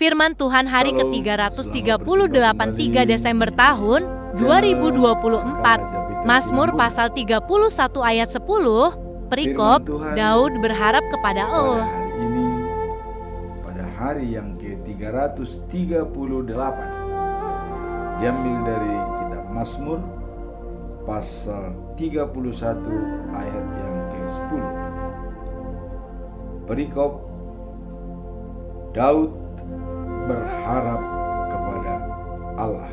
Firman Tuhan hari Shalom, ke-338 selamat 3 berjumpa Desember kembali tahun di 2024. Mazmur pasal 31 ayat 10, perikop, Firman Tuhan Daud berharap kepada pada Allah. hari ini, pada hari yang ke-338, diambil dari kitab Mazmur pasal 31 ayat yang ke-10. Perikop, Daud berharap kepada Allah.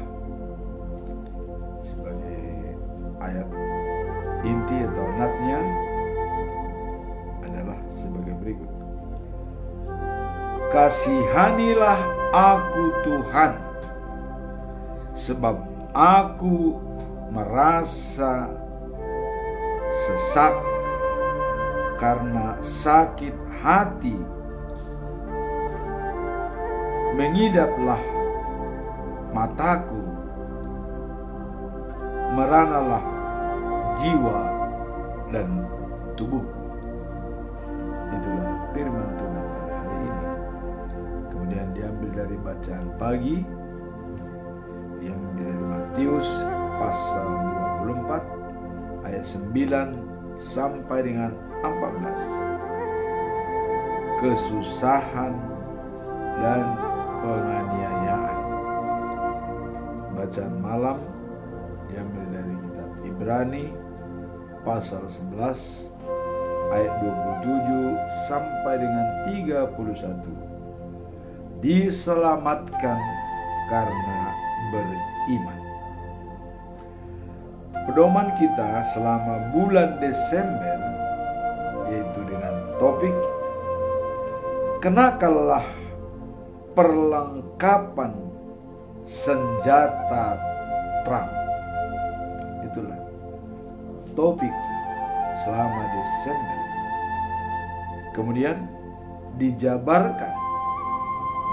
Sebagai ayat inti atau nasnya adalah sebagai berikut. Kasihanilah aku Tuhan, sebab aku merasa sesak karena sakit hati. Mengidaplah mataku, meranalah jiwa dan tubuhku. Itulah firman Tuhan pada hari ini. Kemudian diambil dari bacaan pagi, diambil dari Matius pasal 24 ayat 9 sampai dengan 14. Kesusahan dan penganiayaan. Bacaan malam diambil dari kitab Ibrani pasal 11 ayat 27 sampai dengan 31. Diselamatkan karena beriman. Pedoman kita selama bulan Desember yaitu dengan topik kenakanlah perlengkapan senjata terang. Itulah topik selama Desember. Kemudian dijabarkan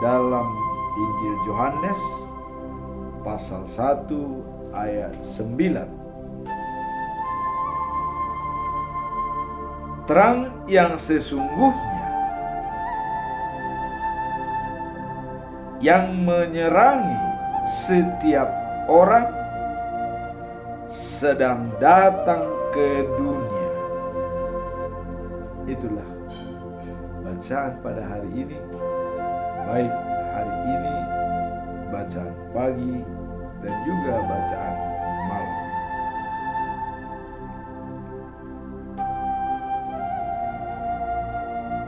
dalam Injil Yohanes pasal 1 ayat 9. Terang yang sesungguhnya yang menyerangi setiap orang sedang datang ke dunia. Itulah bacaan pada hari ini, baik hari ini, bacaan pagi, dan juga bacaan malam.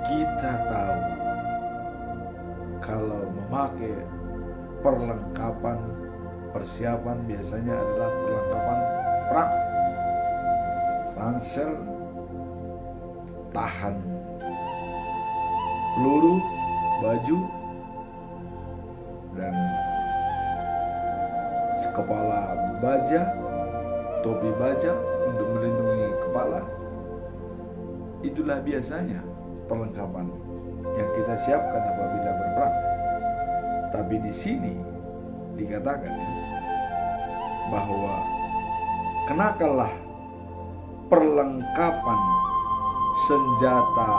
Kita tahu kalau memakai perlengkapan persiapan biasanya adalah perlengkapan perang, ransel, tahan peluru, baju, dan kepala baja, topi baja untuk melindungi kepala. Itulah biasanya perlengkapan yang kita siapkan apabila berperang. Tapi di sini dikatakan bahwa kenakanlah perlengkapan senjata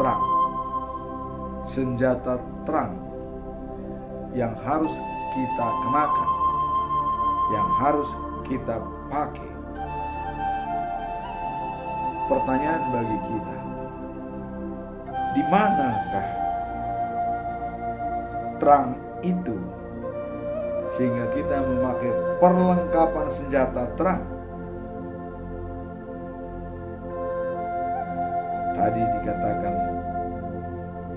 terang. Senjata terang yang harus kita kenakan, yang harus kita pakai. Pertanyaan bagi kita, di manakah terang itu sehingga kita memakai perlengkapan senjata terang? Tadi dikatakan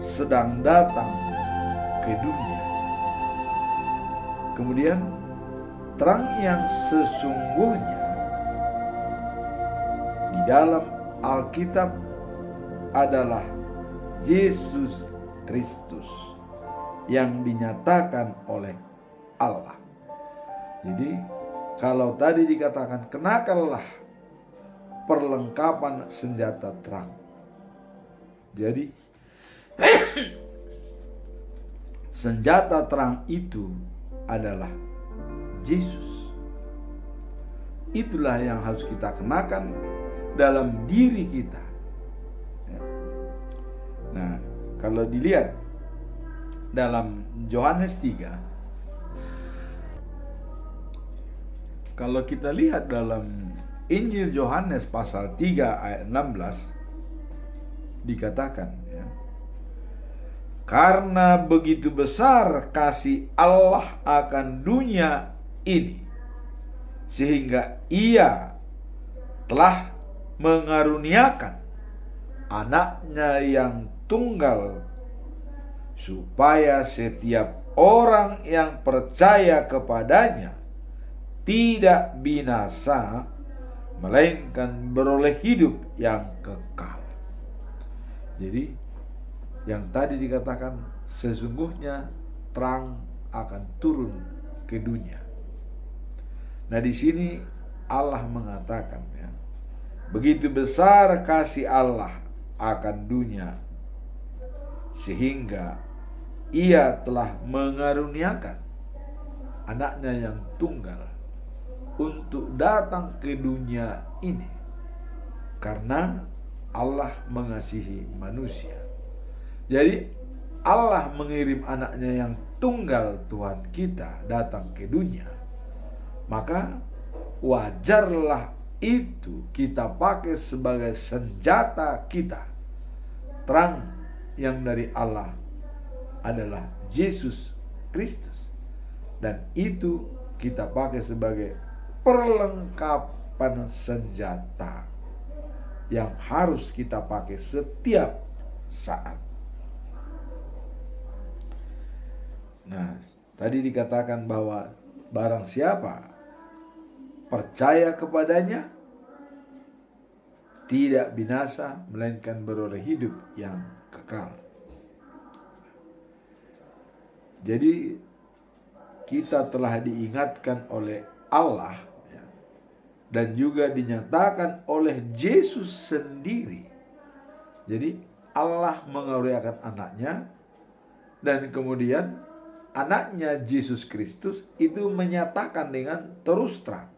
sedang datang ke dunia. Kemudian terang yang sesungguhnya di dalam Alkitab adalah Yesus Kristus yang dinyatakan oleh Allah. Jadi kalau tadi dikatakan kenakanlah perlengkapan senjata terang. Jadi senjata terang itu adalah Yesus. Itulah yang harus kita kenakan dalam diri kita. Nah, kalau dilihat dalam Yohanes 3, kalau kita lihat dalam Injil Yohanes pasal 3 ayat 16 dikatakan, ya, karena begitu besar kasih Allah akan dunia ini, sehingga Ia telah mengaruniakan anaknya yang tunggal, supaya setiap orang yang percaya kepadanya tidak binasa, melainkan beroleh hidup yang kekal. Jadi yang tadi dikatakan, sesungguhnya terang akan turun ke dunia. Nah, di sini Allah mengatakan, ya, begitu besar kasih Allah akan dunia, sehingga Ia telah mengaruniakan anaknya yang tunggal untuk datang ke dunia ini, karena Allah mengasihi manusia. Jadi Allah mengirim anaknya yang tunggal, Tuhan kita, datang ke dunia. Maka wajarlah itu kita pakai sebagai senjata kita. Terang yang dari Allah adalah Yesus Kristus, dan itu kita pakai sebagai perlengkapan senjata yang harus kita pakai setiap saat. Nah, tadi dikatakan bahwa barang siapa percaya kepadanya tidak binasa, melainkan beroleh hidup yang kekal. Jadi kita telah diingatkan oleh Allah, ya, dan juga dinyatakan oleh Yesus sendiri. Jadi Allah mengaruniakan anaknya, dan kemudian anaknya Yesus Kristus itu menyatakan dengan terus terang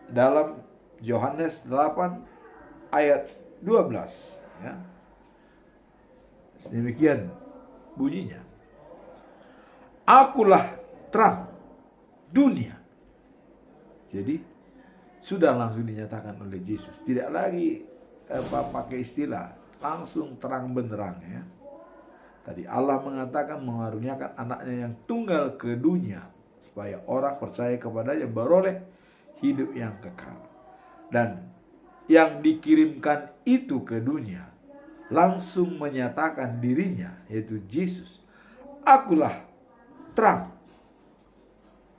dalam Yohanes 8 ayat 12, ya. Demikian bunyinya, akulah terang dunia. Jadi sudah langsung dinyatakan oleh Yesus, tidak lagi pakai istilah, langsung terang benderang, ya. Tadi Allah mengatakan mengaruniakan anaknya yang tunggal ke dunia, supaya orang percaya kepadanya beroleh hidup yang kekal. Dan yang dikirimkan itu ke dunia langsung menyatakan dirinya, yaitu Yesus. Akulah terang.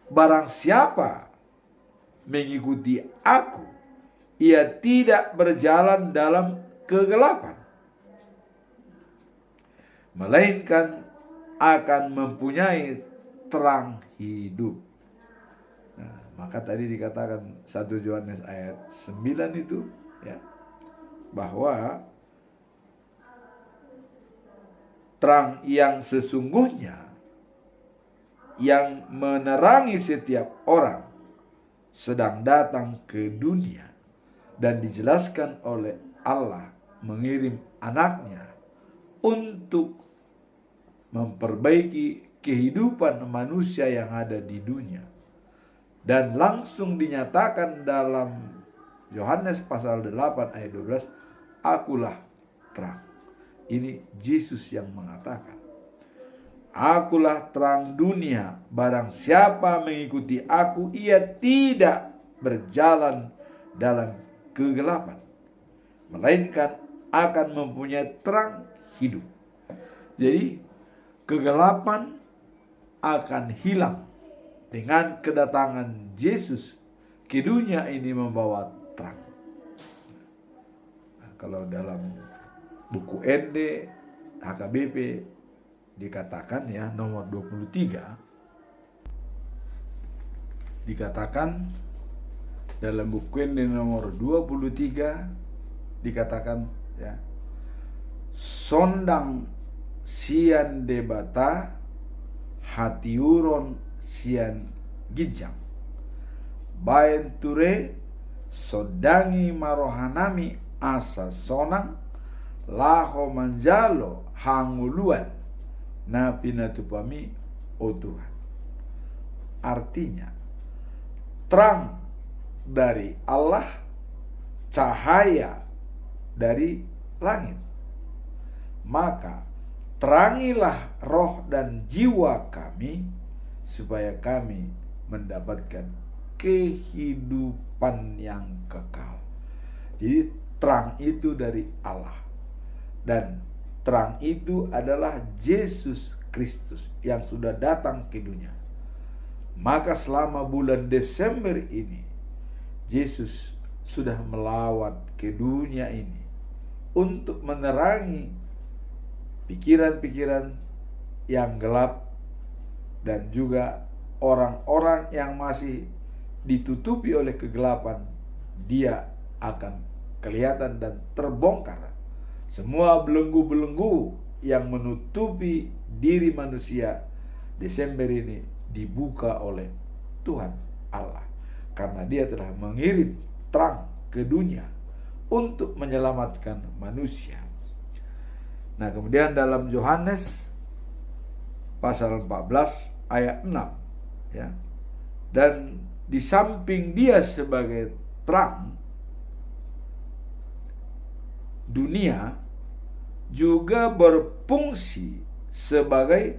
Barang siapa mengikuti aku, ia tidak berjalan dalam kegelapan, melainkan akan mempunyai terang hidup. Nah, maka tadi dikatakan 1 Yohanes ayat 9 itu, ya, bahwa terang yang sesungguhnya yang menerangi setiap orang sedang datang ke dunia, dan dijelaskan oleh Allah mengirim anaknya untuk memperbaiki kehidupan manusia yang ada di dunia. Dan langsung dinyatakan dalam Yohanes pasal 8 ayat 12, akulah terang. Ini Yesus yang mengatakan, akulah terang dunia, barang siapa mengikuti aku, ia tidak berjalan dalam kegelapan, melainkan akan mempunyai terang hidup. Jadi kegelapan akan hilang dengan kedatangan Yesus ke dunia ini membawa terang. Nah, kalau dalam buku ND HKBP dikatakan, ya, nomor 23, dikatakan dalam buku ND nomor 23 dikatakan, ya, sondang sian debata hatiuron sian gijang baen ture sodangi marohanami asa sonang laho manjalo hanguluan na pinatupami o Tuhan. Artinya, terang dari Allah, cahaya dari langit. Maka terangilah roh dan jiwa kami, supaya kami mendapatkan kehidupan yang kekal. Jadi terang itu dari Allah, dan terang itu adalah Yesus Kristus yang sudah datang ke dunia. Maka selama bulan Desember ini, Yesus sudah melawat ke dunia ini untuk menerangi pikiran-pikiran yang gelap, dan juga orang-orang yang masih ditutupi oleh kegelapan. Dia akan kelihatan dan terbongkar. Semua belenggu-belenggu yang menutupi diri manusia Desember ini dibuka oleh Tuhan Allah, karena Dia telah mengirim terang ke dunia untuk menyelamatkan manusia. Nah, kemudian dalam Yohanes pasal 14 ayat 6, ya. Dan di samping Dia sebagai terang dunia, juga berfungsi sebagai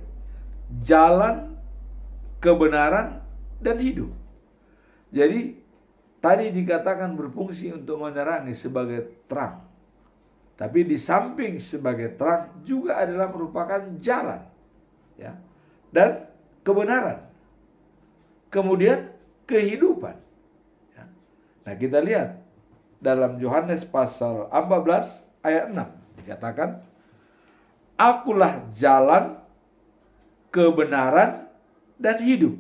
jalan kebenaran dan hidup. Jadi tadi dikatakan berfungsi untuk menerangi sebagai terang, tapi di samping sebagai terang juga adalah merupakan jalan, ya, dan kebenaran, kemudian kehidupan, ya. Nah, kita lihat dalam Yohanes pasal 14 ayat 6 dikatakan, akulah jalan, kebenaran, dan hidup.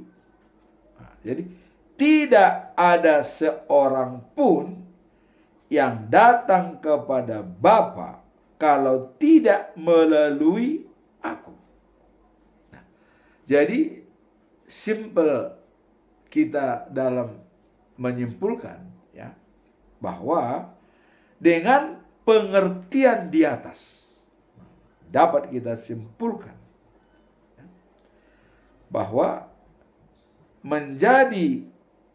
Nah, jadi tidak ada seorang pun yang datang kepada Bapa kalau tidak melalui aku. Nah, jadi simple kita dalam menyimpulkan, ya, bahwa dengan pengertian di atas dapat kita simpulkan, ya, bahwa menjadi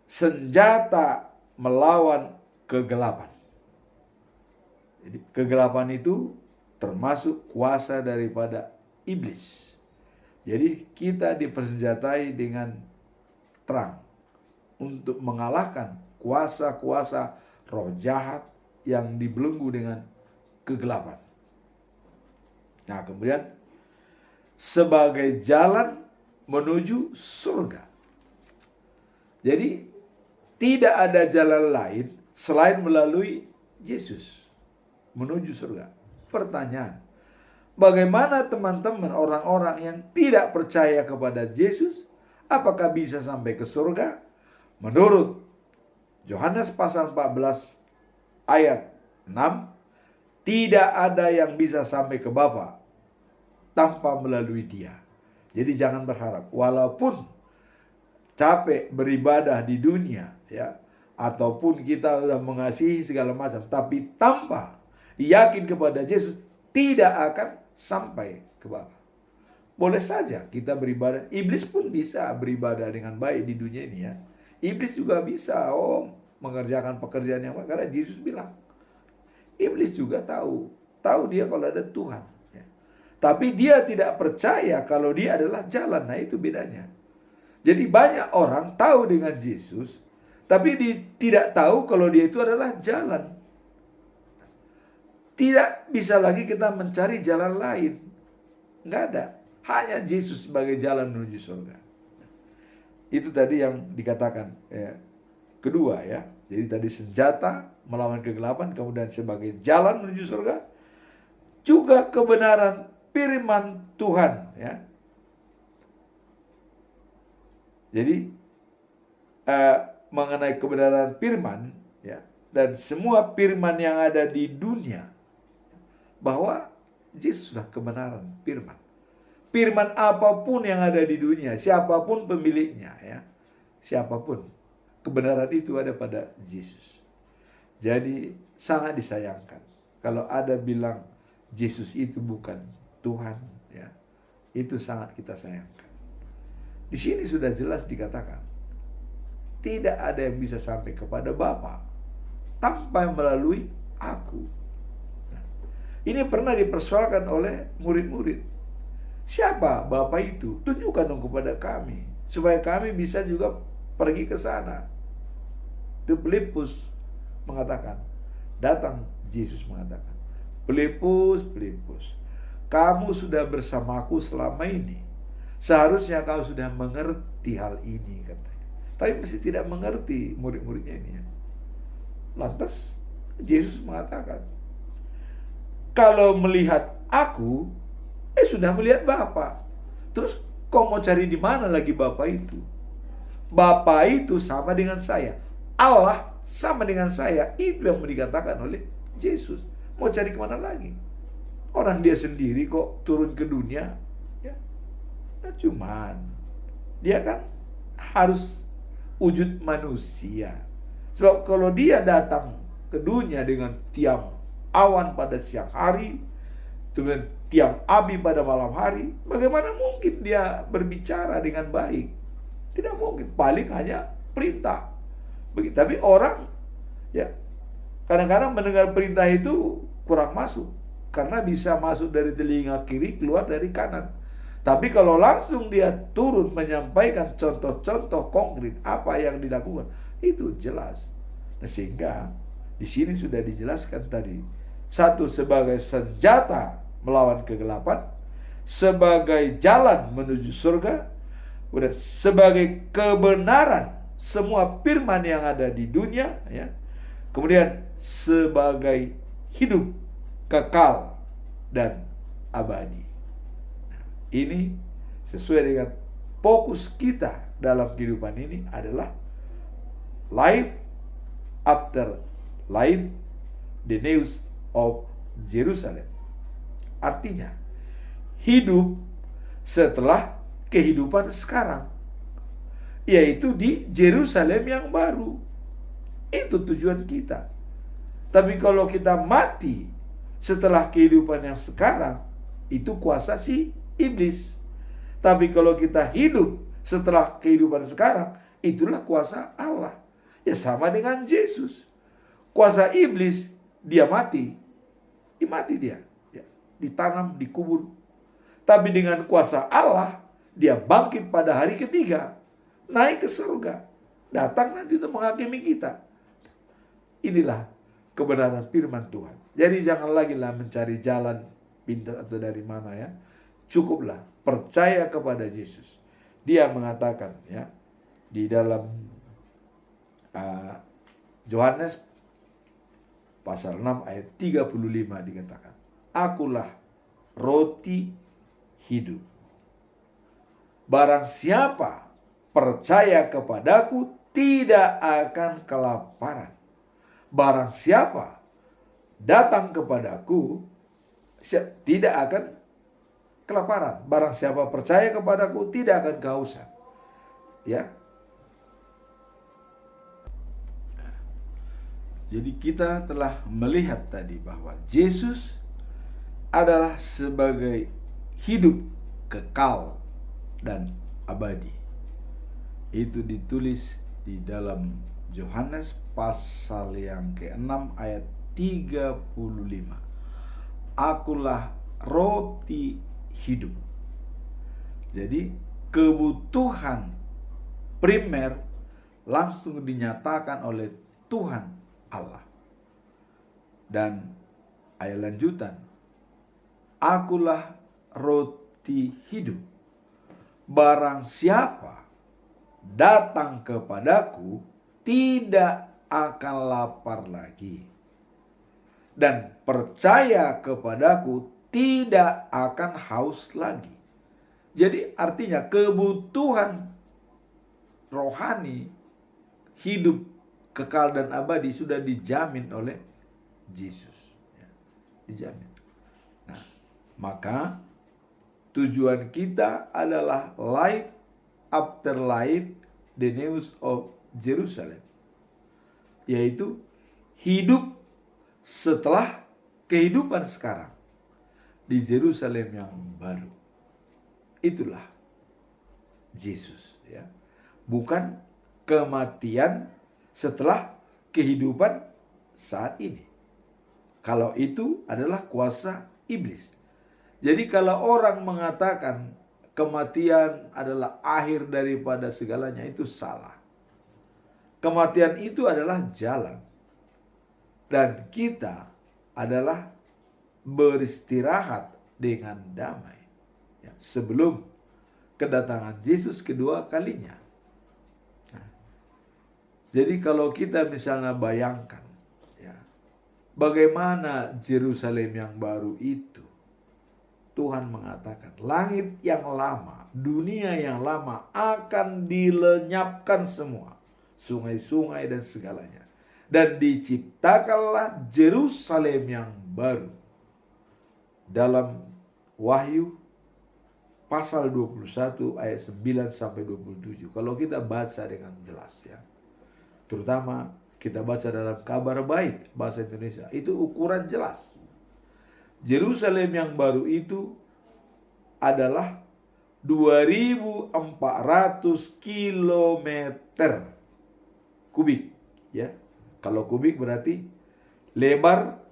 senjata melawan kegelapan. Jadi kegelapan itu termasuk kuasa daripada iblis. Jadi kita dipersenjatai dengan terang untuk mengalahkan kuasa-kuasa roh jahat yang dibelenggu dengan kegelapan. Nah, kemudian sebagai jalan menuju surga. Jadi tidak ada jalan lain selain melalui Yesus menuju surga. Pertanyaan, bagaimana teman-teman orang-orang yang tidak percaya kepada Yesus, apakah bisa sampai ke surga? Menurut Yohanes pasal 14 ayat 6, tidak ada yang bisa sampai ke Bapa tanpa melalui Dia. Jadi jangan berharap, walaupun capek beribadah di dunia, ya, ataupun kita sudah mengasihi segala macam, tapi tanpa yakin kepada Yesus, tidak akan sampai ke Bapa. Boleh saja kita beribadah, iblis pun bisa beribadah dengan baik di dunia ini, ya. Iblis juga bisa mengerjakan pekerjaan yang baik, karena Yesus bilang, iblis juga tahu dia kalau ada Tuhan, ya. Tapi dia tidak percaya kalau dia adalah jalan. Nah, itu bedanya. Jadi banyak orang tahu dengan Yesus, tapi tidak tahu kalau dia itu adalah jalan. Tidak bisa lagi kita mencari jalan lain. Nggak ada. Hanya Yesus sebagai jalan menuju surga. Itu tadi yang dikatakan, ya, kedua, ya. Jadi tadi senjata melawan kegelapan, kemudian sebagai jalan menuju surga, juga kebenaran firman Tuhan, ya. Jadi mengenai kebenaran firman, ya, dan semua firman yang ada di dunia, bahwa Yesus sudah kebenaran firman. Firman apapun yang ada di dunia, siapapun pemiliknya, ya, siapapun, kebenaran itu ada pada Yesus. Jadi sangat disayangkan kalau ada bilang Yesus itu bukan Tuhan, ya. itu sangat kita sayangkan. Di sini sudah jelas dikatakan, tidak ada yang bisa sampai kepada Bapa tanpa melalui aku. Nah, ini pernah dipersoalkan oleh murid-murid. Siapa Bapa itu? Tunjukkan dong kepada kami, supaya kami bisa juga pergi ke sana. Itu Filipus mengatakan, datang Yesus mengatakan, Filipus, kamu sudah bersamaku selama ini. Seharusnya kau sudah mengerti hal ini, katanya. Tapi masih tidak mengerti murid-muridnya ini. Lantas Yesus mengatakan, kalau melihat aku, sudah melihat Bapa. Terus kau mau cari di mana lagi Bapa itu? Bapa itu sama dengan saya. Allah sama dengan saya. Itu yang dikatakan oleh Yesus. Mau cari kemana lagi? Orang dia sendiri kok turun ke dunia. Ya. Nah, cuman dia kan harus wujud manusia. Sebab kalau dia datang ke dunia dengan tiang awan pada siang hari, dengan tiang api pada malam hari, bagaimana mungkin dia berbicara dengan baik? Tidak mungkin, paling hanya perintah. Begitu. Tapi orang ya kadang-kadang mendengar perintah itu kurang masuk, karena bisa masuk dari telinga kiri, keluar dari kanan. Tapi kalau langsung dia turun menyampaikan contoh-contoh konkret apa yang dilakukan, itu jelas. Nah, sehingga di sini sudah dijelaskan tadi, satu sebagai senjata melawan kegelapan, sebagai jalan menuju surga, kemudian sebagai kebenaran semua firman yang ada di dunia, ya. Kemudian sebagai hidup kekal dan abadi. Ini sesuai dengan fokus kita dalam kehidupan ini adalah life after life, the news of Jerusalem. Artinya, hidup setelah kehidupan sekarang, yaitu di Jerusalem yang baru. Itu tujuan kita. Tapi kalau kita mati setelah kehidupan yang sekarang, itu kuasa si iblis. Tapi kalau kita hidup setelah kehidupan sekarang, itulah kuasa Allah. Ya sama dengan Yesus. Kuasa iblis, dia mati. Mati dia. Ya, ditanam, dikubur. Tapi dengan kuasa Allah, dia bangkit pada hari ketiga. Naik ke surga. Datang nanti untuk menghakimi kita. Inilah kebenaran firman Tuhan. Jadi jangan lagi lah mencari jalan pintas atau dari mana, ya. Cukuplah percaya kepada Yesus. Dia mengatakan, ya, di dalam Yohanes pasal 6 ayat 35 dikatakan, akulah roti hidup. Barang siapa percaya kepadaku tidak akan kelaparan. Barang siapa datang kepadaku tidak akan kelaparan. Barang siapa percaya kepadaku tidak akan kehausan. Ya. Jadi kita telah melihat tadi bahwa Yesus adalah sebagai hidup kekal dan abadi. Itu ditulis di dalam Yohanes pasal yang ke-6 ayat 35. Akulah roti hidup. Jadi kebutuhan primer langsung dinyatakan oleh Tuhan Allah. Dan ayat lanjutan, akulah roti hidup. Barang siapa datang kepadaku tidak akan lapar lagi, dan percaya kepadaku tidak akan haus lagi. Jadi artinya kebutuhan rohani, hidup kekal dan abadi sudah dijamin oleh Yesus. Ya, dijamin. Nah, maka tujuan kita adalah life after life, the news of Jerusalem. Yaitu hidup setelah kehidupan sekarang di Yerusalem yang baru. itulah Yesus, ya. Bukan kematian setelah kehidupan saat ini. Kalau itu adalah kuasa iblis. Jadi kalau orang mengatakan kematian adalah akhir daripada segalanya, itu salah. Kematian itu adalah jalan. Dan kita adalah beristirahat dengan damai, ya, sebelum kedatangan Yesus kedua kalinya. Nah, jadi kalau kita misalnya bayangkan, ya, bagaimana Yerusalem yang baru itu, Tuhan mengatakan langit yang lama, dunia yang lama akan dilenyapkan semua, sungai-sungai dan segalanya, dan diciptakanlah Yerusalem yang baru. Dalam Wahyu pasal 21 ayat 9 sampai 27. Kalau kita baca dengan jelas, ya. Terutama kita baca dalam Kabar Baik bahasa Indonesia, itu ukuran jelas. Yerusalem yang baru itu adalah 2.400 kilometer kubik, ya. Kalau kubik berarti lebar,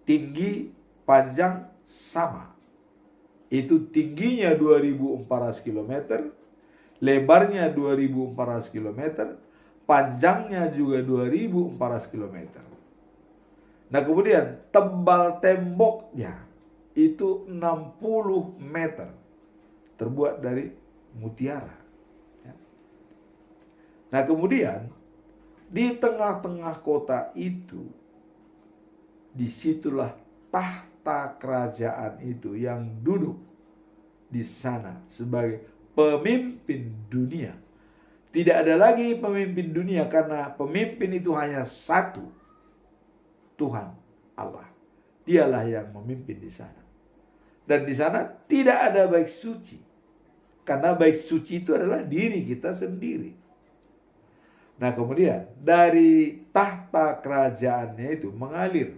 tinggi, panjang sama. Itu tingginya 2.400 km, lebarnya 2.400 km, panjangnya juga 2.400 km. Nah, kemudian tebal temboknya itu 60 meter, terbuat dari mutiara. Ya. Nah, kemudian di tengah-tengah kota itu, disitulah tahta kerajaan itu yang duduk di sana sebagai pemimpin dunia. Tidak ada lagi pemimpin dunia karena pemimpin itu hanya satu, Tuhan Allah. Dialah yang memimpin di sana. Dan di sana tidak ada baik suci. Karena baik suci itu adalah diri kita sendiri. Nah, kemudian dari tahta kerajaannya itu mengalir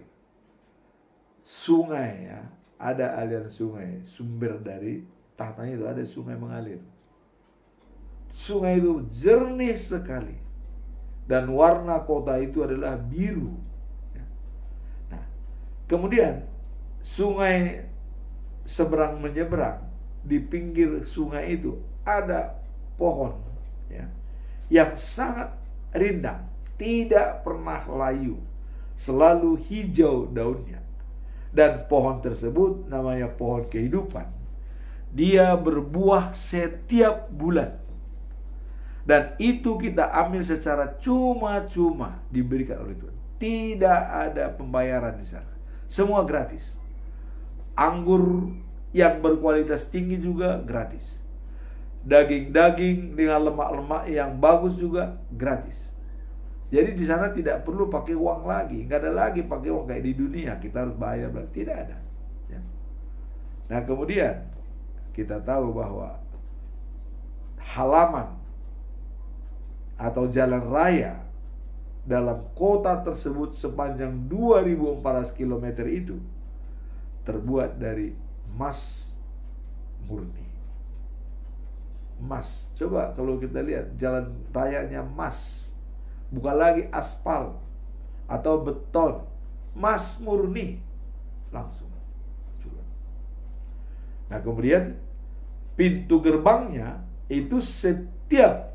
sungai, ya. Ada aliran sungai, sumber dari tahtanya itu ada sungai mengalir. Sungai itu jernih sekali. Dan warna kota itu adalah biru. Nah, kemudian sungai seberang menyeberang, di pinggir sungai itu ada pohon, ya, yang sangat rindang, tidak pernah layu, selalu hijau daunnya. Dan pohon tersebut namanya pohon kehidupan. Dia berbuah setiap bulan. Dan itu kita ambil secara cuma-cuma, diberikan oleh Tuhan. Tidak ada pembayaran di sana. Semua gratis. Anggur yang berkualitas tinggi juga gratis. Daging-daging dengan lemak-lemak yang bagus juga gratis. Jadi di sana tidak perlu pakai uang lagi, nggak ada lagi pakai uang kayak di dunia kita harus bayar, tidak ada. Ya. Nah, kemudian kita tahu bahwa halaman atau jalan raya dalam kota tersebut sepanjang 2.400 km itu terbuat dari emas murni. Emas. Coba kalau kita lihat jalan rayanya emas. Bukan lagi aspal atau beton, emas murni langsung. Nah, kemudian pintu gerbangnya itu setiap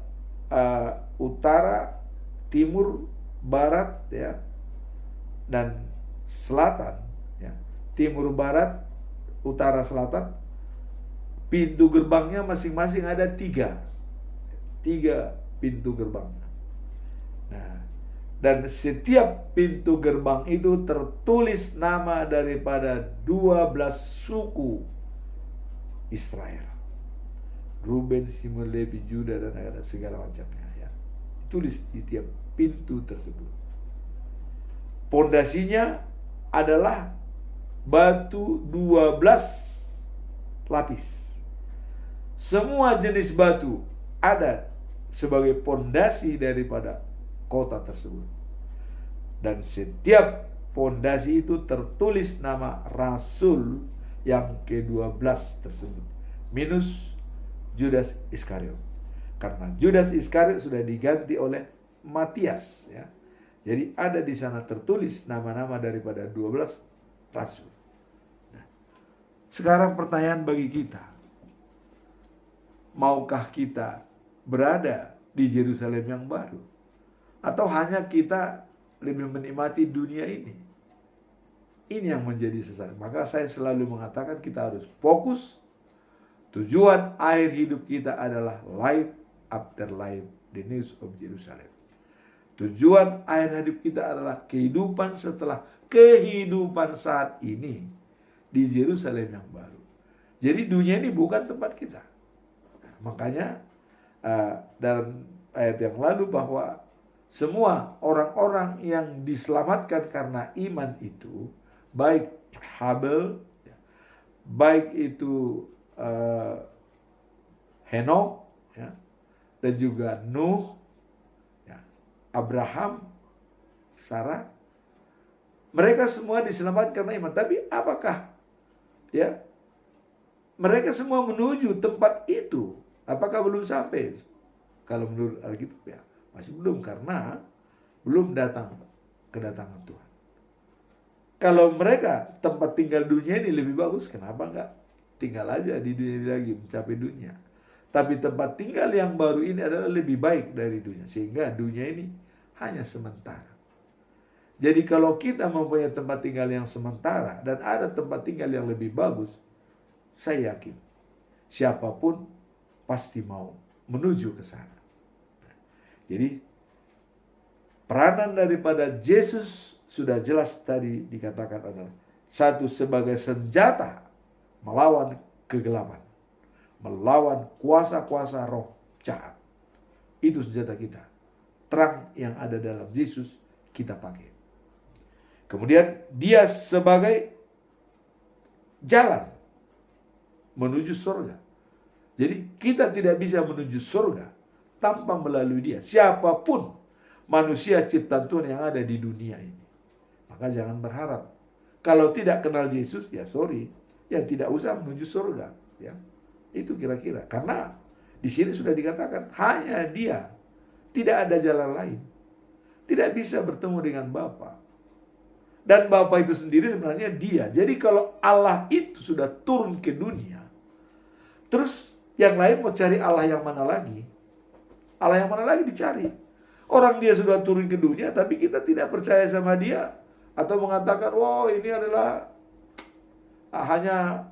utara, timur, barat, ya, dan selatan, ya. Timur, barat, utara, selatan. Pintu gerbangnya masing-masing ada 3 pintu gerbangnya. Nah, dan setiap pintu gerbang itu tertulis nama daripada 12 suku Israel. Ruben, Simon, Levi, Juda, dan ada segala macamnya, ya. Tulis di tiap pintu tersebut. Pondasinya adalah batu 12 lapis. Semua jenis batu ada sebagai pondasi daripada kota tersebut. Dan setiap pondasi itu tertulis nama rasul yang ke-12 tersebut. Minus Judas Iskariot. Karena Judas Iskariot sudah diganti oleh Matias, ya. Jadi ada di sana tertulis nama-nama daripada 12 rasul. Nah, sekarang pertanyaan bagi kita. Maukah kita berada di Yerusalem yang baru? Atau hanya kita lebih menikmati dunia ini? Ini yang menjadi sasaran. Maka saya selalu mengatakan kita harus fokus. Tujuan akhir hidup kita adalah life after life, the news of Jerusalem. Tujuan akhir hidup kita adalah kehidupan setelah kehidupan saat ini di Yerusalem yang baru. Jadi dunia ini bukan tempat kita. Nah, makanya dalam ayat yang lalu bahwa semua orang-orang yang diselamatkan karena iman itu, baik Habel, baik itu Henok, ya, dan juga Nuh, ya, Abraham, Sarah, mereka semua diselamatkan karena iman. Tapi apakah, ya, mereka semua menuju tempat itu? Apakah belum sampai? Kalau menurut Alkitab, ya, masih belum, karena belum datang kedatangan Tuhan. Kalau mereka tempat tinggal dunia ini lebih bagus, kenapa enggak tinggal aja di dunia ini lagi, mencapai dunia? Tapi tempat tinggal yang baru ini adalah lebih baik dari dunia, sehingga dunia ini hanya sementara. Jadi kalau kita mempunyai tempat tinggal yang sementara dan ada tempat tinggal yang lebih bagus, saya yakin siapapun pasti mau menuju ke sana. Jadi peranan daripada Yesus sudah jelas tadi dikatakan adalah satu, sebagai senjata melawan kegelapan, melawan kuasa-kuasa roh jahat. Itu senjata kita. Terang yang ada dalam Yesus kita pakai. Kemudian dia sebagai jalan menuju surga. Jadi kita tidak bisa menuju surga tanpa melalui dia. Siapapun manusia ciptaan Tuhan yang ada di dunia ini. Maka jangan berharap. Kalau tidak kenal Yesus, ya sorry, ya tidak usah menuju surga. Ya, itu kira-kira. Karena di sini sudah dikatakan hanya dia, tidak ada jalan lain. Tidak bisa bertemu dengan Bapa. Dan Bapa itu sendiri sebenarnya dia. Jadi kalau Allah itu sudah turun ke dunia, terus yang lain mau cari Allah yang mana lagi? Allah yang mana lagi dicari? Orang dia sudah turun ke dunia, tapi kita tidak percaya sama dia. Atau mengatakan, wow, ini adalah hanya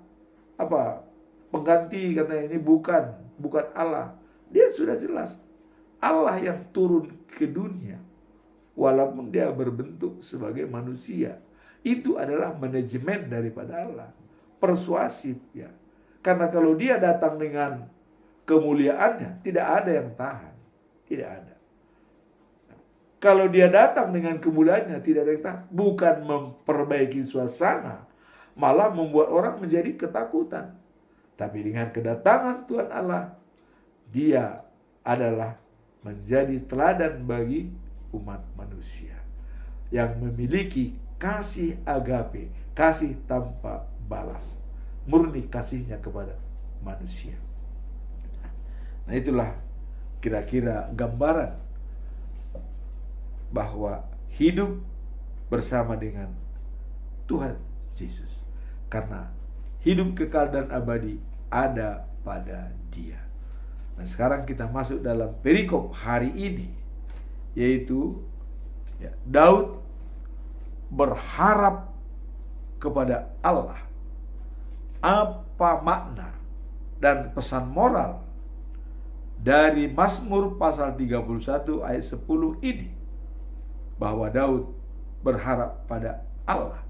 pengganti, katanya ini bukan Allah. Dia sudah jelas Allah yang turun ke dunia, walaupun dia berbentuk sebagai manusia. Itu adalah manajemen daripada Allah, persuasif, ya. Karena kalau dia datang dengan kemuliaannya, tidak ada yang tahan, tidak ada. Kalau dia datang dengan kemuliaannya, tidak ada yang tahan. Bukan memperbaiki suasana, malah membuat orang menjadi ketakutan. Tapi dengan kedatangan Tuhan Allah, dia adalah menjadi teladan bagi umat manusia yang memiliki kasih agape, kasih tanpa balas, murni kasihnya kepada manusia. Nah, itulah kira-kira gambaran bahwa hidup bersama dengan Tuhan Yesus, karena hidup kekal dan abadi ada pada Dia. Nah, sekarang kita masuk dalam perikop hari ini, yaitu ya, Daud berharap kepada Allah. Apa makna dan pesan moral dari Mazmur pasal 31 ayat 10 ini? Bahwa Daud berharap pada Allah.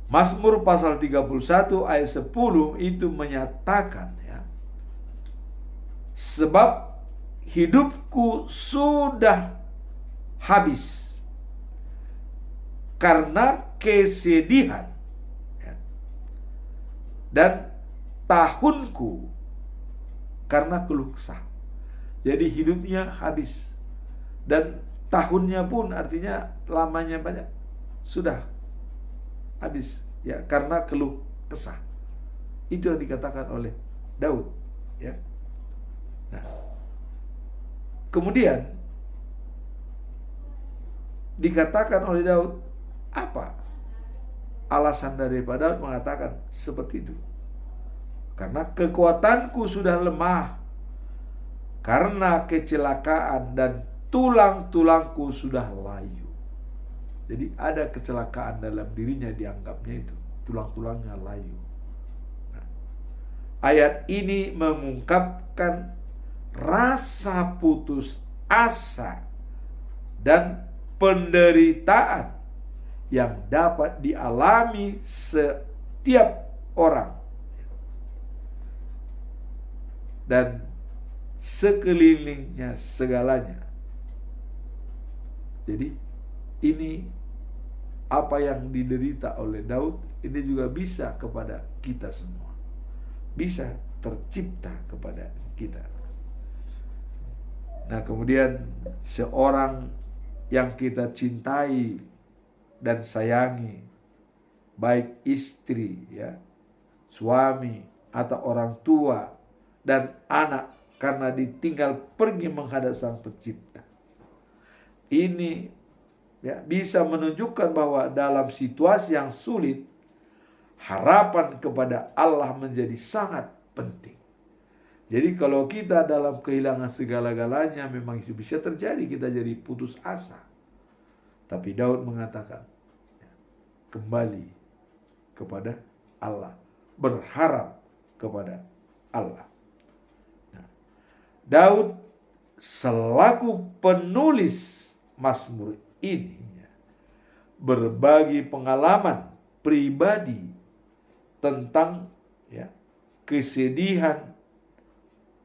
Mazmur pasal 31 ayat 10 itu menyatakan, ya, sebab hidupku sudah habis karena kesedihan, ya, dan tahunku karena keluh kesah. Jadi hidupnya habis, dan tahunnya pun artinya lamanya banyak, sudah habis, ya, karena keluh kesah. Itu yang dikatakan oleh Daud, ya. Nah, kemudian dikatakan oleh Daud, apa alasan daripada Daud mengatakan seperti itu? Karena kekuatanku sudah lemah, karena kecelakaan, dan tulang-tulangku sudah layu. Jadi ada kecelakaan dalam dirinya, dianggapnya itu tulang-tulangnya layu. Nah, ayat ini mengungkapkan rasa putus asa dan penderitaan yang dapat dialami setiap orang dan sekelilingnya segalanya. Jadi ini apa yang diderita oleh Daud, ini juga bisa kepada kita semua, bisa tercipta kepada kita. Nah, kemudian seorang yang kita cintai dan sayangi, baik istri, ya, suami, atau orang tua dan anak, karena ditinggal pergi menghadap Sang Pencipta. Ini, ya, bisa menunjukkan bahwa dalam situasi yang sulit, harapan kepada Allah menjadi sangat penting. Jadi kalau kita dalam kehilangan segala-galanya, memang itu bisa terjadi, kita jadi putus asa. Tapi Daud mengatakan, kembali kepada Allah, berharap kepada Allah. Nah, Daud selaku penulis Mazmur ini berbagi pengalaman pribadi tentang, ya, kesedihan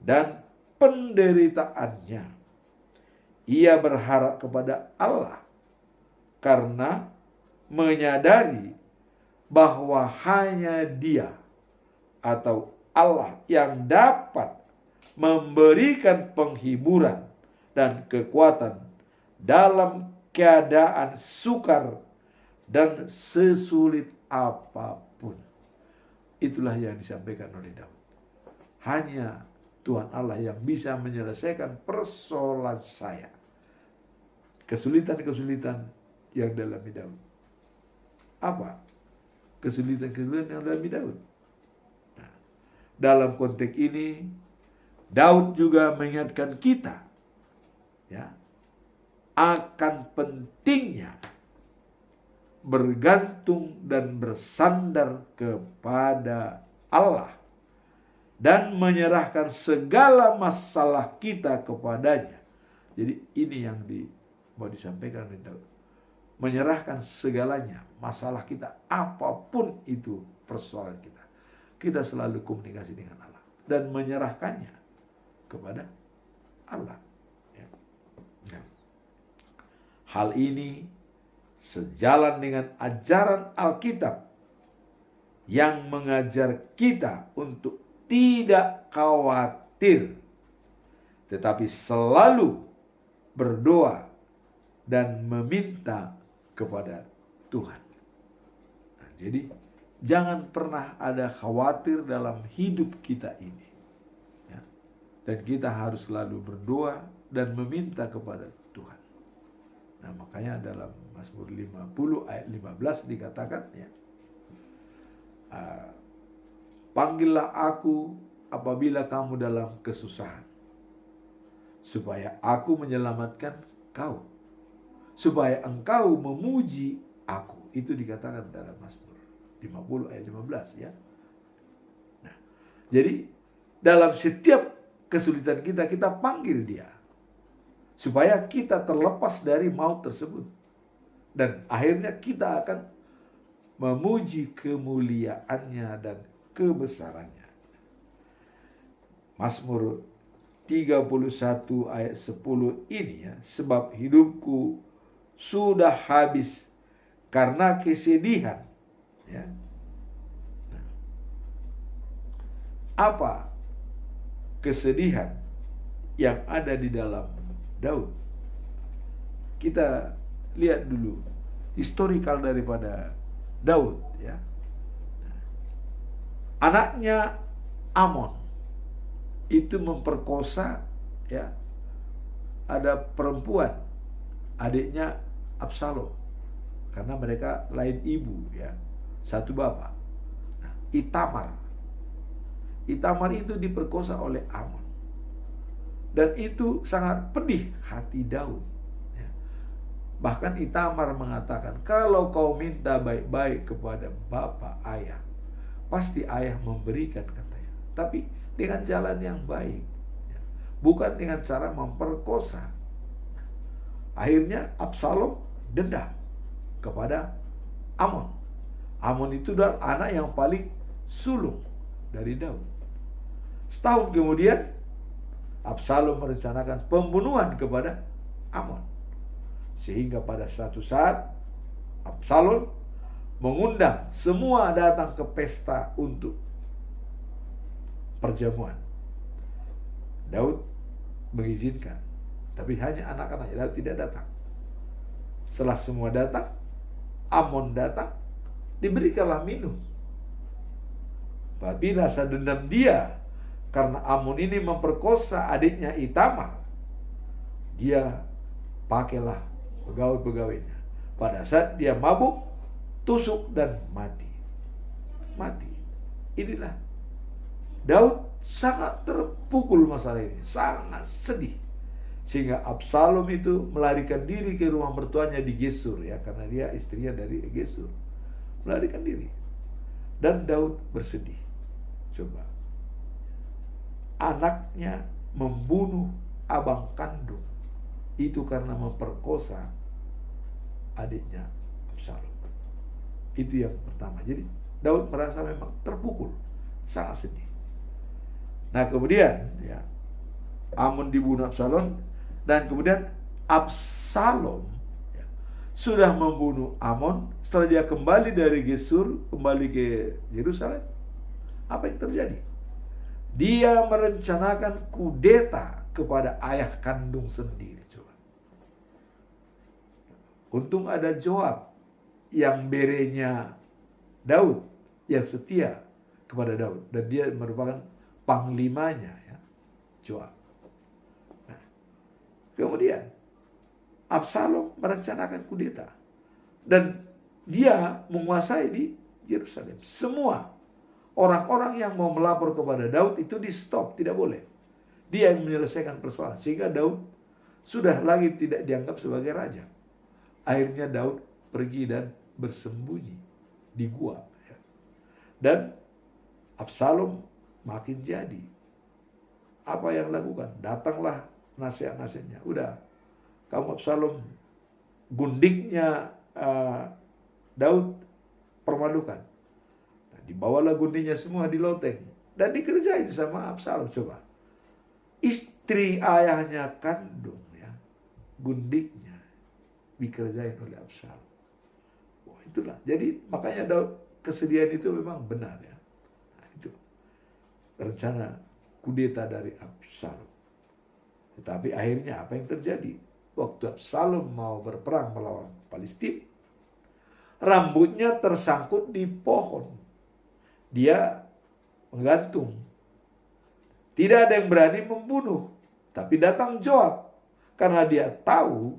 dan penderitaannya. Ia berharap kepada Allah karena menyadari bahwa hanya Dia atau Allah yang dapat memberikan penghiburan dan kekuatan dalam keadaan sukar dan sesulit apapun. Itulah yang disampaikan oleh Daud. Hanya Tuhan Allah yang bisa menyelesaikan persoalan saya, kesulitan-kesulitan yang dalam Daud. Apa kesulitan-kesulitan yang dalam Daud? Nah, dalam konteks ini, Daud juga mengingatkan kita, ya, akan pentingnya bergantung dan bersandar kepada Allah dan menyerahkan segala masalah kita kepadanya. Jadi ini yang mau disampaikan oleh Daud. Menyerahkan segalanya, masalah kita, apapun itu persoalan kita. Kita selalu komunikasi dengan Allah dan menyerahkannya kepada Allah. Ya. Nah, hal ini sejalan dengan ajaran Alkitab yang mengajar kita untuk tidak khawatir, tetapi selalu berdoa dan meminta kepada Tuhan. Nah, jadi jangan pernah ada khawatir dalam hidup kita ini, ya. Dan kita harus selalu berdoa dan meminta kepada Tuhan. Nah, makanya dalam Mazmur 50 ayat 15 dikatakan, ya, panggillah aku apabila kamu dalam kesusahan, supaya aku menyelamatkan kau, supaya engkau memuji aku. Itu dikatakan dalam Mazmur 50 ayat 15, ya. Nah, jadi dalam setiap kesulitan kita, kita panggil Dia, supaya kita terlepas dari maut tersebut. Dan akhirnya kita akan memuji kemuliaannya dan kebesarannya. Mazmur 31 ayat 10 ini, ya, sebab hidupku sudah habis karena kesedihan. Ya. Nah, apa kesedihan yang ada di dalam Daud? Kita lihat dulu historikal daripada Daud, ya. anaknya Amon itu memperkosa, ya, ada perempuan, adiknya Absalom, karena mereka lain ibu, ya, satu bapak. Nah, Itamar itu diperkosa oleh Amon, dan itu sangat pedih hati Daud, ya. Bahkan Itamar mengatakan, kalau kau minta baik-baik kepada bapak ayah, pasti ayah memberikan, katanya, tapi dengan jalan yang baik, ya, bukan dengan cara memperkosa. Akhirnya Absalom dendam kepada Amon. Amon itu adalah anak yang paling sulung dari Daud. Setahun kemudian Absalom merencanakan pembunuhan kepada Amon, sehingga pada suatu saat Absalom mengundang semua datang ke pesta untuk perjamuan. Daud mengizinkan, tapi hanya anak-anaknya. Daud tidak datang. Setelah semua datang, Amon datang, diberikanlah minum. Tapi rasa dendam dia karena Amon ini memperkosa adiknya Itamar, dia pakailah pegawai-pegawainya. Pada saat dia mabuk, tusuk dan mati. Inilah Daud sangat terpukul masalah ini, sangat sedih, sehingga Absalom itu melarikan diri ke rumah mertuanya di Gesur, ya, karena dia istrinya dari Gesur, melarikan diri. Dan Daud bersedih. Coba, anaknya membunuh abang kandung itu karena memperkosa adiknya Absalom. Itu yang pertama. Jadi Daud merasa memang terpukul, sangat sedih. Nah, kemudian, ya, Amon dibunuh Absalom, dan kemudian Absalom, ya, sudah membunuh Amon. Setelah dia kembali dari Gesur, kembali ke Yerusalem, apa yang terjadi? Dia merencanakan kudeta kepada ayah kandung sendiri. Coba. Untung ada Joab yang berenya Daud, yang setia kepada Daud, dan dia merupakan panglimanya, ya, Joab. Nah, kemudian Absalom merencanakan kudeta, dan dia menguasai di Yerusalem. Semua orang-orang yang mau melapor kepada Daud itu di stop, tidak boleh. Dia yang menyelesaikan persoalan, sehingga Daud sudah lagi tidak dianggap sebagai raja. Akhirnya Daud pergi dan bersembunyi di gua, ya. Dan Absalom makin jadi. Apa yang lakukan? Datanglah nasihat-nasihatnya. Udah, kamu Absalom, gundiknya Daud permalukan. Nah, dibawalah gundiknya semua di loteng dan dikerjain sama Absalom. Coba, istri ayahnya kandung, ya, gundiknya dikerjain oleh Absalom. Wah, itulah. Jadi makanya Daud, kesedihan itu memang benar, ya. Nah, itu rencana kudeta dari Absalom. Tetapi akhirnya apa yang terjadi? Waktu Absalom mau berperang melawan Palestina, rambutnya tersangkut di pohon. Dia menggantung. Tidak ada yang berani membunuh. Tapi datang Joab. Karena dia tahu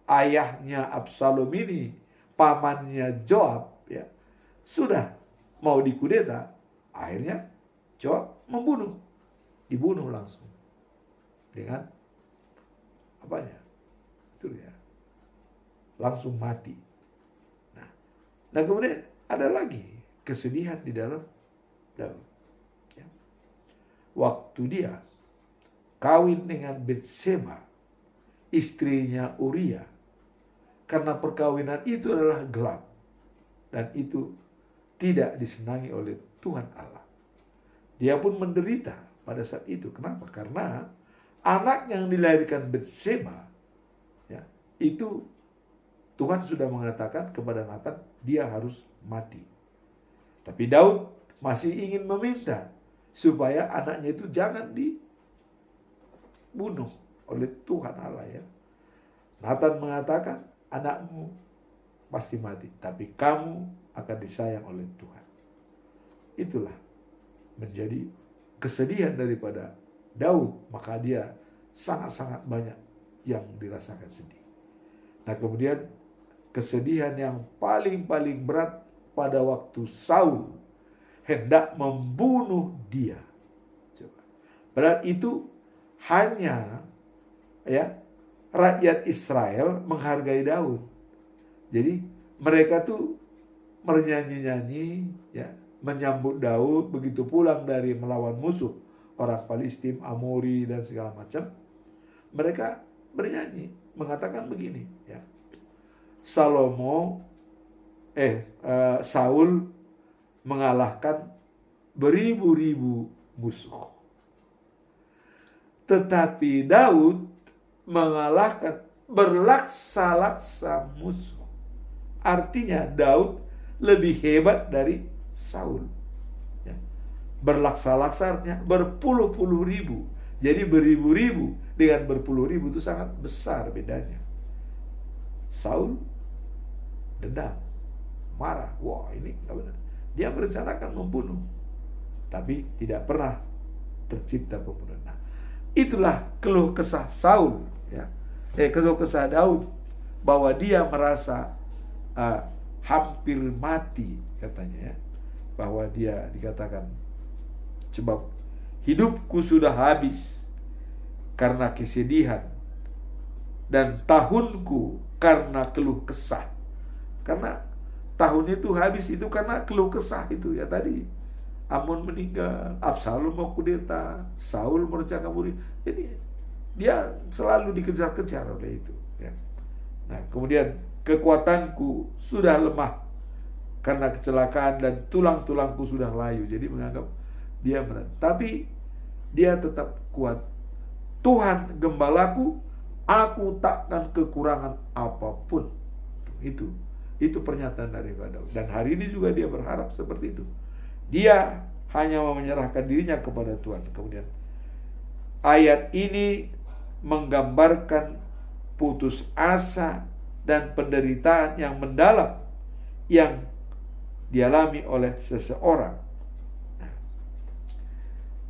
ayahnya Absalom ini, pamannya Joab, ya, sudah mau dikudeta. Akhirnya Joab membunuh. Dibunuh langsung. Dengan apanya? Itu, ya, langsung mati. Nah, kemudian ada lagi kesedihan di dalam Daud, ya. Waktu dia kawin dengan Betseba, istrinya Uria, karena perkawinan itu adalah gelap dan itu tidak disenangi oleh Tuhan Allah. Dia pun menderita pada saat itu. Kenapa? Karena anak yang dilahirkan Betseba, ya, itu Tuhan sudah mengatakan kepada Nathan, dia harus mati. Tapi Daud masih ingin meminta supaya anaknya itu jangan dibunuh oleh Tuhan Allah, ya. Nathan mengatakan, anakmu pasti mati, tapi kamu akan disayang oleh Tuhan. Itulah menjadi kesedihan daripada Daud, maka dia sangat-sangat banyak yang dirasakan sedih. Nah, kemudian kesedihan yang paling berat pada waktu Saul hendak membunuh dia. Coba. Berarti itu hanya rakyat Israel menghargai Daud. Jadi mereka tuh bernyanyi-nyanyi menyambut Daud begitu pulang dari melawan musuh orang Palestina, Amori dan segala macam. Mereka bernyanyi mengatakan begini, Saul mengalahkan beribu-ribu musuh. Tetapi Daud mengalahkan berlaksa-laksa musuh. Artinya Daud lebih hebat dari Saul. Berlaksa-laksa artinya berpuluh-puluh ribu. Jadi beribu-ribu dengan berpuluh ribu itu sangat besar bedanya. Saul dendam, marah. Wah, ini nggak benar. Dia merencanakan membunuh, tapi tidak pernah tercipta pembunuhan. Nah, itulah keluh kesah Saul, keluh kesah Daud, bahwa dia merasa hampir mati, katanya, bahwa dia dikatakan, sebab hidupku sudah habis karena kesedihan, dan tahunku karena keluh kesah. Karena tahun itu habis itu karena keluh kesah itu tadi. Amnon meninggal, Absalom mau kudeta, Saul merencanakan bunuh. Jadi dia selalu dikejar-kejar oleh itu. Nah, kemudian kekuatanku sudah lemah karena kecelakaan dan tulang-tulangku sudah layu. Jadi menganggap dia berat. Tapi dia tetap kuat. Tuhan gembalaku, aku takkan kekurangan apapun. Itu pernyataan dari Daud. Dan hari ini juga dia berharap seperti itu. Dia hanya mau menyerahkan dirinya kepada Tuhan. Kemudian ayat ini menggambarkan putus asa dan penderitaan yang mendalam yang dialami oleh seseorang. Nah,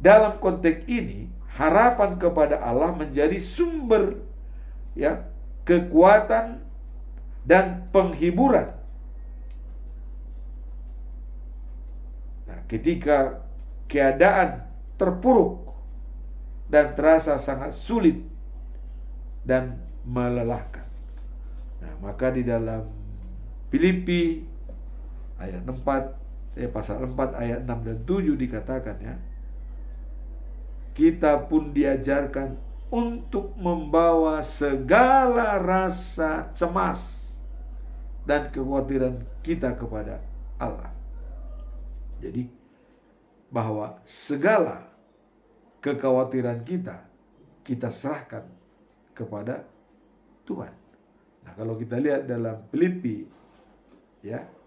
dalam konteks ini, harapan kepada Allah menjadi sumber kekuatan dan penghiburan. Nah, ketika keadaan terpuruk dan terasa sangat sulit dan melelahkan. Nah, maka di dalam Filipi ayat 4, pasal 4 ayat 6 dan 7 dikatakan kita pun diajarkan untuk membawa segala rasa cemas dan kekhawatiran kita kepada Allah. Jadi bahwa segala kekhawatiran kita serahkan kepada Tuhan. Nah, kalau kita lihat dalam Filipi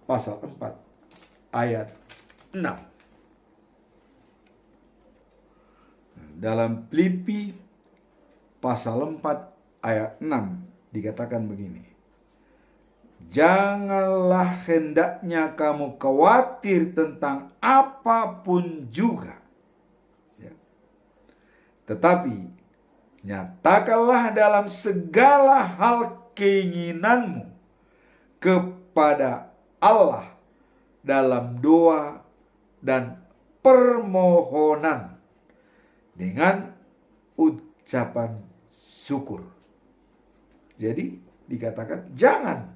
pasal 4 ayat 6. Dalam Filipi pasal 4 ayat 6 dikatakan begini. Janganlah hendaknya kamu khawatir tentang apapun juga. Tetapi nyatakanlah dalam segala hal keinginanmu kepada Allah dalam doa dan permohonan dengan ucapan syukur. Jadi dikatakan jangan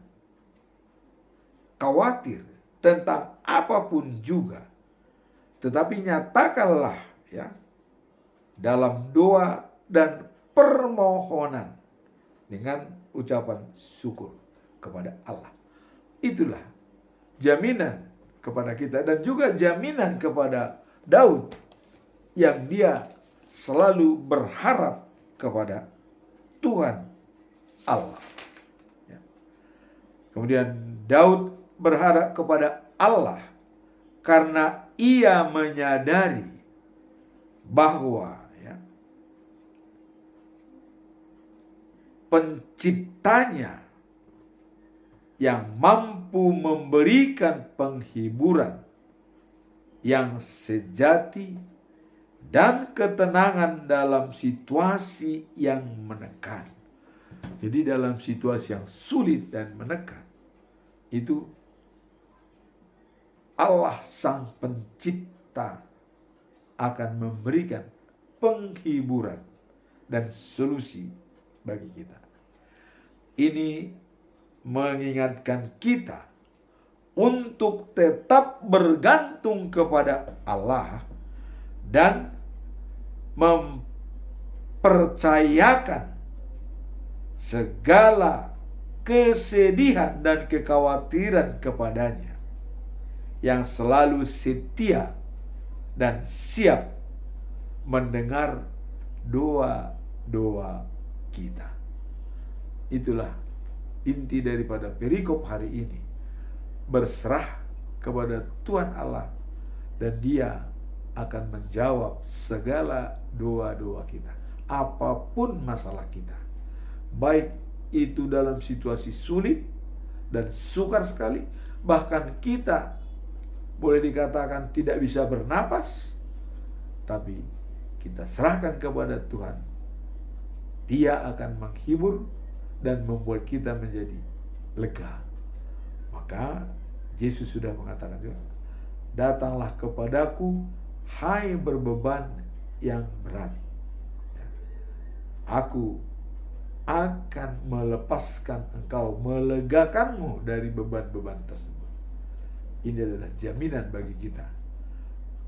khawatir tentang apapun juga, tetapi nyatakanlah dalam doa dan permohonan dengan ucapan syukur kepada Allah. Itulah jaminan kepada kita dan juga jaminan kepada Daud yang dia selalu berharap kepada Tuhan Allah. Kemudian Daud berharap kepada Allah karena ia menyadari bahwa penciptanya yang mampu memberikan penghiburan yang sejati, dan ketenangan dalam situasi yang menekan. Jadi dalam situasi yang sulit dan menekan, itu Allah Sang Pencipta akan memberikan penghiburan dan solusi bagi kita. Ini mengingatkan kita untuk tetap bergantung kepada Allah dan mempercayakan segala kesedihan dan kekhawatiran kepadanya, yang selalu setia dan siap mendengar doa-doa kita. Itulah inti daripada perikop hari ini. Berserah kepada Tuhan Allah, dan Dia akan menjawab segala doa-doa kita, apapun masalah kita, baik itu dalam situasi sulit dan sukar sekali, bahkan kita boleh dikatakan tidak bisa bernapas, tapi kita serahkan kepada Tuhan. Dia akan menghibur dan membuat kita menjadi lega. Maka Yesus sudah mengatakan juga, datanglah kepadaku, hai berbeban yang berat, aku akan melepaskan engkau, melegakanmu dari beban-beban tersebut. Ini adalah jaminan bagi kita.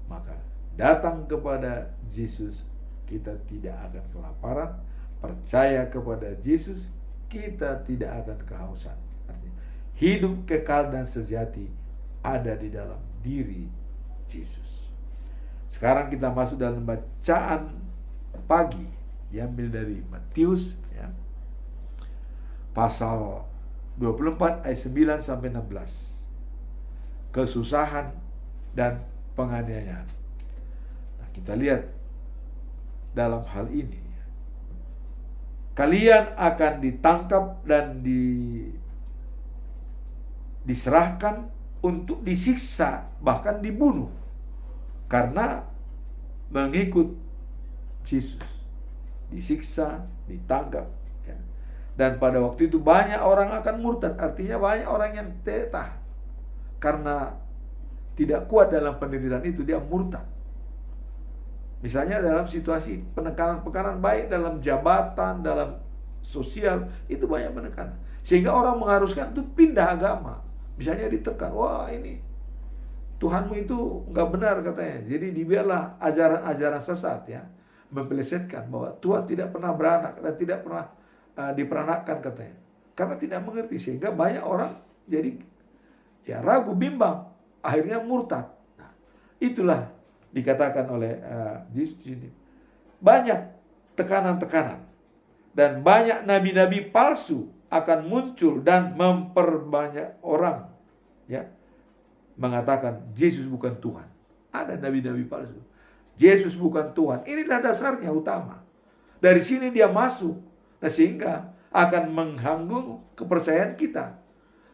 Maka datang kepada Yesus, kita tidak akan kelaparan. Percaya kepada Yesus, kita tidak akan kehausan. Artinya, hidup kekal dan sejati ada di dalam diri Yesus. Sekarang kita masuk dalam bacaan pagi, diambil dari Matius, ya, pasal 24 ayat 9 sampai 16. Kesusahan dan penganiayaan. Nah, kita lihat dalam hal ini, kalian akan ditangkap dan diserahkan untuk disiksa, bahkan dibunuh, karena mengikut Yesus. Disiksa, ditangkap, ya. Dan pada waktu itu banyak orang akan murtad. Artinya banyak orang yang tetah, karena tidak kuat dalam penderitaan itu, dia murtad. Misalnya dalam situasi penekanan-penekanan, baik dalam jabatan, dalam sosial, itu banyak penekanan, sehingga orang mengharuskan itu pindah agama. Misalnya ditekan, wah ini Tuhanmu itu nggak benar katanya, jadi dibiarlah ajaran-ajaran sesat, ya, mempelesetkan bahwa Tuhan tidak pernah beranak dan tidak pernah diperanakkan katanya, karena tidak mengerti, sehingga banyak orang jadi ya ragu, bimbang, akhirnya murtad. Nah, itulah dikatakan oleh Yesus ini. Banyak tekanan-tekanan dan banyak nabi-nabi palsu akan muncul dan memperbanyak orang, ya, mengatakan Yesus bukan Tuhan. Ada nabi-nabi palsu. Yesus bukan Tuhan. Inilah dasarnya utama. Dari sini dia masuk. Nah, sehingga akan mengganggu kepercayaan kita.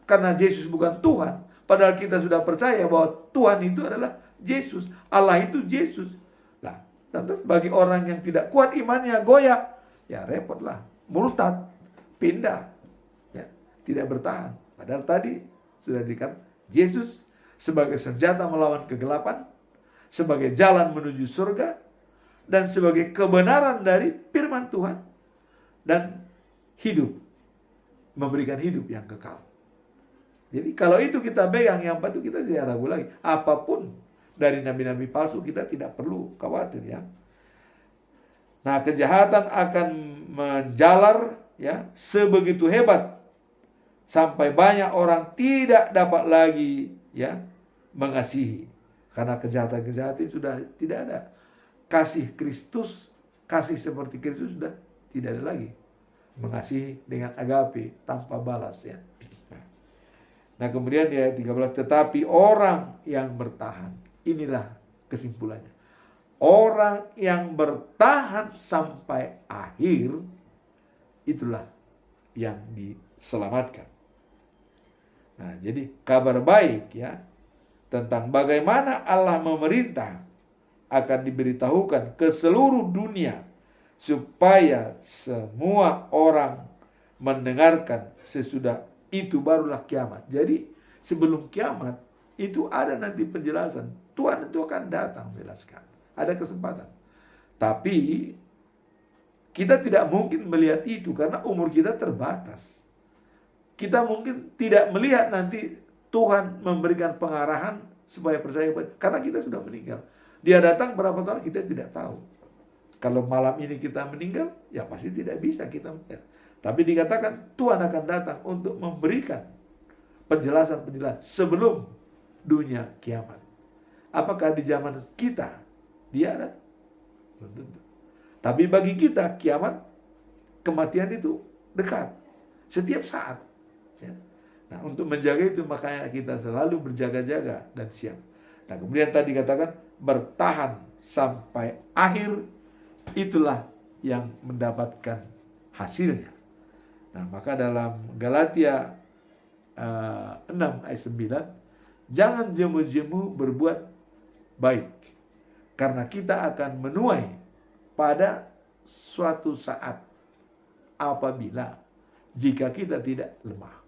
Karena Yesus bukan Tuhan. Padahal kita sudah percaya bahwa Tuhan itu adalah Yesus. Allah itu Yesus. Nah, lantas bagi orang yang tidak kuat imannya, goyah, ya repotlah. Murtad, pindah, ya, tidak bertahan. Padahal tadi sudah dikatakan Yesus sebagai senjata melawan kegelapan, sebagai jalan menuju surga, dan sebagai kebenaran dari firman Tuhan, dan hidup, memberikan hidup yang kekal. Jadi kalau itu kita pegang, yang itu kita tidak ragu lagi. Apapun dari nabi-nabi palsu, kita tidak perlu khawatir, ya. Nah, kejahatan akan menjalar, ya, sebegitu hebat sampai banyak orang tidak dapat lagi, ya, mengasihi, karena kejahatan-kejahatan sudah tidak ada. Kasih Kristus, kasih seperti Kristus sudah tidak ada lagi. Mengasihi dengan agape tanpa balas, ya. Nah, kemudian di ayat 13, tetapi orang yang bertahan, inilah kesimpulannya. Orang yang bertahan sampai akhir, itulah yang diselamatkan. Nah, jadi kabar baik, ya, tentang bagaimana Allah memerintah akan diberitahukan ke seluruh dunia supaya semua orang mendengarkan. Sesudah itu barulah kiamat. Jadi sebelum kiamat itu ada nanti penjelasan. Tuhan itu akan datang menjelaskan. Ada kesempatan. Tapi kita tidak mungkin melihat itu karena umur kita terbatas. Kita mungkin tidak melihat nanti Tuhan memberikan pengarahan supaya percaya karena kita sudah meninggal. Dia datang berapa tahun kita tidak tahu. Kalau malam ini kita meninggal, ya pasti tidak bisa kita melihat. Tapi dikatakan Tuhan akan datang untuk memberikan penjelasan-penjelasan sebelum dunia kiamat. Apakah di zaman kita dia ada? Belum tentu. Tapi bagi kita kiamat, kematian itu dekat. Setiap saat. Ya. Nah, untuk menjaga itu makanya kita selalu berjaga-jaga dan siap. Nah, kemudian tadi katakan bertahan sampai akhir, itulah yang mendapatkan hasilnya. Nah, maka dalam Galatia 6 ayat 9, jangan jemu-jemu berbuat baik, karena kita akan menuai pada suatu saat apabila jika kita tidak lemah.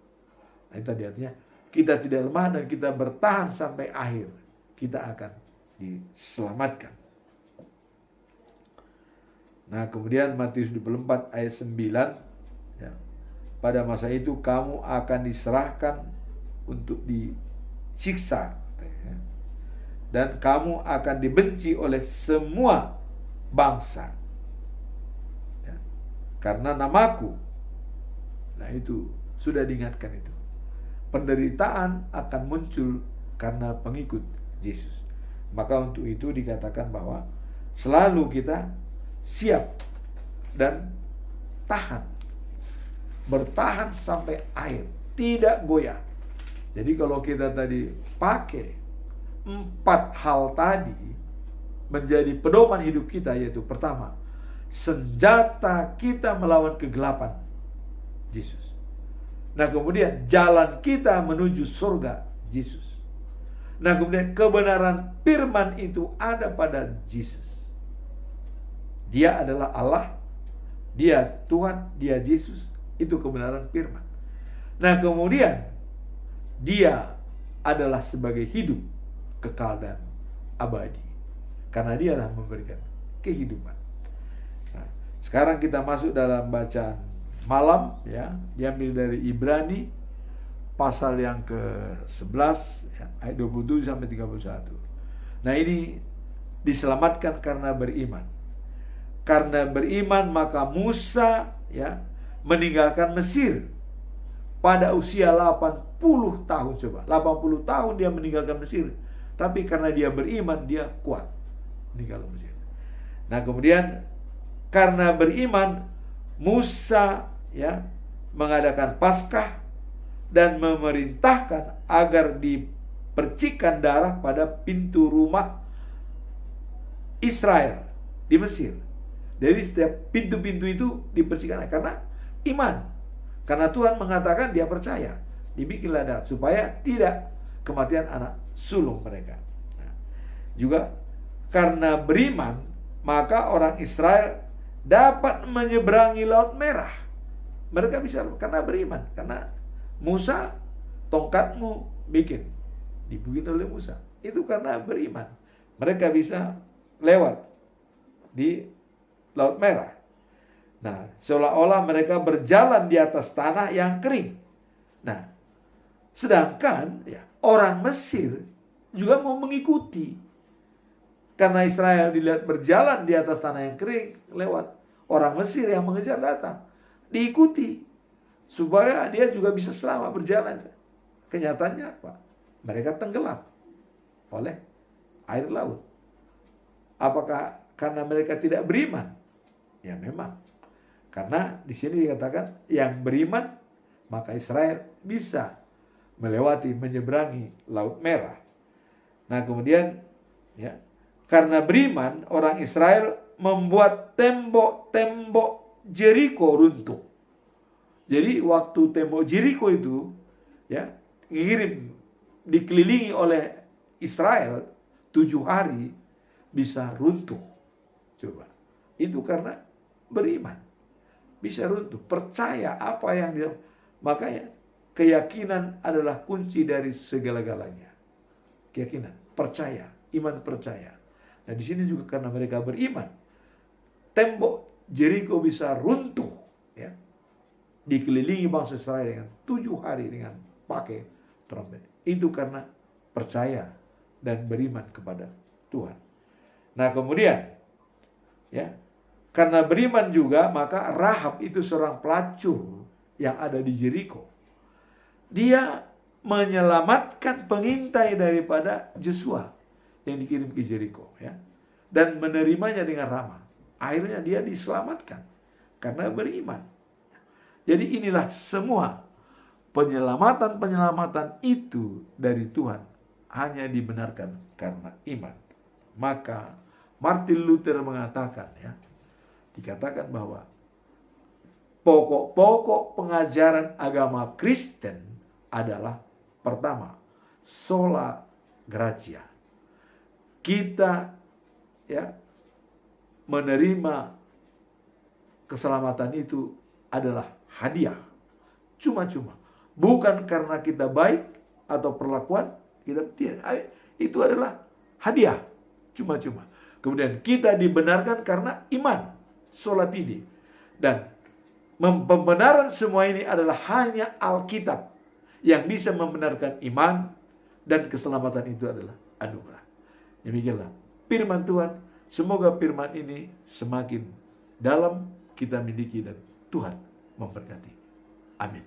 Nah, itu tadi artinya kita tidak lemah dan kita bertahan sampai akhir, kita akan diselamatkan. Nah, kemudian Matius 24 ayat 9, ya, pada masa itu kamu akan diserahkan untuk disiksa, ya, dan kamu akan dibenci oleh semua bangsa, ya, karena namaku. Nah, itu sudah diingatkan itu. Penderitaan akan muncul karena pengikut Yesus. Maka untuk itu dikatakan bahwa selalu kita siap dan tahan. Bertahan sampai akhir, tidak goyah. Jadi kalau kita tadi pakai 4 hal tadi menjadi pedoman hidup kita, yaitu pertama, senjata kita melawan kegelapan, Yesus. Nah, kemudian jalan kita menuju surga, Yesus. Nah, kemudian kebenaran firman itu ada pada Yesus. Dia adalah Allah, dia Tuhan, dia Yesus, itu kebenaran firman. Nah, kemudian dia adalah sebagai hidup kekal dan abadi, karena dia adalah memberikan kehidupan. Nah, sekarang kita masuk dalam bacaan malam, ya, diambil dari Ibrani pasal yang ke-11, ya, ayat 27 sampai 31. Nah, ini diselamatkan karena beriman. Karena beriman maka Musa, ya, meninggalkan Mesir pada usia 80 tahun. Coba, 80 tahun dia meninggalkan Mesir. Tapi karena dia beriman, dia kuat meninggalkan Mesir. Nah, kemudian karena beriman Musa, ya, mengadakan Paskah dan memerintahkan agar dipercikan darah pada pintu rumah Israel di Mesir. Jadi setiap pintu-pintu itu dipercikan karena iman. Karena Tuhan mengatakan dia percaya. Dibikinlah darah supaya tidak kematian anak sulung mereka. Nah, juga karena beriman maka orang Israel dapat menyeberangi Laut Merah. Mereka bisa karena beriman. Karena Musa, tongkatmu dibikin oleh Musa. Itu karena beriman. Mereka bisa lewat di Laut Merah. Nah, seolah-olah mereka berjalan di atas tanah yang kering. Nah, sedangkan ya, orang Mesir juga mau mengikuti. Karena Israel dilihat berjalan di atas tanah yang kering lewat, orang Mesir yang mengejar datang, diikuti supaya dia juga bisa selamat berjalan. Kenyataannya apa? Mereka tenggelam oleh air laut. Apakah karena mereka tidak beriman? Ya memang. Karena di sini dikatakan yang beriman maka Israel bisa melewati, menyeberangi Laut Merah. Nah, kemudian ya, karena beriman orang Israel membuat tembok-tembok Jeriko runtuh. Jadi waktu tembok Jeriko itu, ya, dikelilingi oleh Israel 7 hari bisa runtuh. Coba. Itu karena beriman. Bisa runtuh. Percaya apa yang dia. Makanya keyakinan adalah kunci dari segala-galanya. Keyakinan, percaya, iman percaya. Nah di sini juga karena mereka beriman, tembok Jericho bisa runtuh, ya, dikelilingi bangsa Israel dengan 7 hari dengan pakai trompet. Itu karena percaya dan beriman kepada Tuhan. Nah kemudian, ya, karena beriman juga maka Rahab itu seorang pelacur yang ada di Jericho. Dia menyelamatkan pengintai daripada Joshua yang dikirim ke Jericho, ya, dan menerimanya dengan ramah. Akhirnya dia diselamatkan karena beriman. Jadi inilah semua penyelamatan itu dari Tuhan hanya dibenarkan karena iman. Maka Martin Luther mengatakan, ya, dikatakan bahwa pokok-pokok pengajaran agama Kristen adalah pertama, sola gratia. Kita, ya, menerima keselamatan itu adalah hadiah, cuma-cuma, bukan karena kita baik atau perlakuan kita tidak. Itu adalah hadiah, cuma-cuma. Kemudian kita dibenarkan karena iman, sola fide. Dan pembenaran semua ini adalah hanya Alkitab yang bisa membenarkan iman, dan keselamatan itu adalah anugerah. Demikianlah firman Tuhan. Semoga firman ini semakin dalam kita miliki dan Tuhan memberkati. Amin.